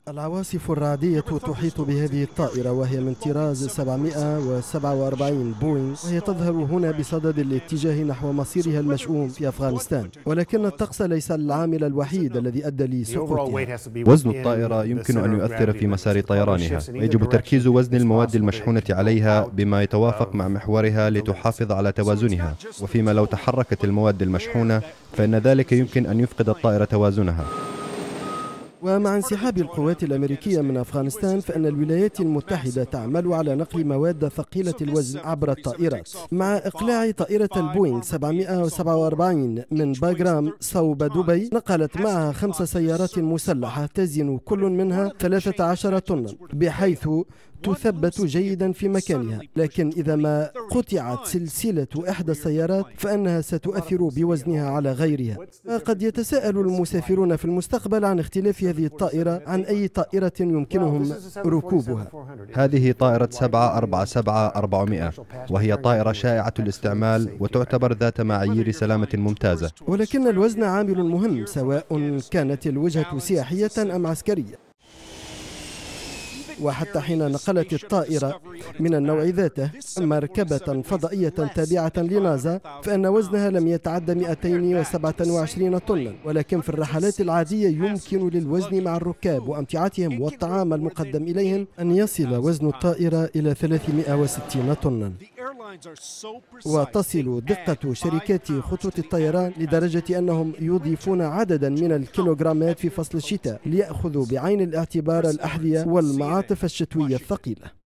العواصف الرعدية تحيط بهذه الطائرة وهي من طراز 747 بوينغ، وهي تظهر هنا بصدد الاتجاه نحو مصيرها المشؤوم في أفغانستان، ولكن الطقس ليس العامل الوحيد الذي أدى لسقوطها. وزن الطائرة يمكن أن يؤثر في مسار طيرانها، ويجب تركيز وزن المواد المشحونة عليها بما يتوافق مع محورها لتحافظ على توازنها، وفيما لو تحركت المواد المشحونة فإن ذلك يمكن أن يفقد الطائرة توازنها. ومع انسحاب القوات الأمريكية من أفغانستان، فإن الولايات المتحدة تعمل على نقل مواد ثقيلة الوزن عبر الطائرات. مع إقلاع طائرة البوينغ 747 من باغرام صوب دبي، نقلت معها 5 سيارات مسلحة تزن كل منها 13 طنا، بحيث تثبت جيدا في مكانها. لكن إذا ما قطعت سلسلة إحدى السيارات فإنها ستؤثر بوزنها على غيرها. قد يتساءل المسافرون في المستقبل عن اختلاف هذه الطائرة عن أي طائرة يمكنهم ركوبها. هذه طائرة 747-400، وهي طائرة شائعة الاستعمال وتعتبر ذات معايير سلامة ممتازة. ولكن الوزن عامل مهم، سواء كانت الوجهة سياحية أم عسكرية. وحتى حين نقلت الطائرة من النوع ذاته مركبة فضائية تابعة لنازا، فإن وزنها لم يتعدى 227 طنا، ولكن في الرحلات العادية يمكن للوزن مع الركاب وأمتعتهم والطعام المقدم إليهم أن يصل وزن الطائرة إلى 360 طنا. وتصل دقة شركات خطوط الطيران لدرجة أنهم يضيفون عددا من الكيلوغرامات في فصل الشتاء ليأخذوا بعين الاعتبار الأحذية والمعاطف الشتوية الثقيلة.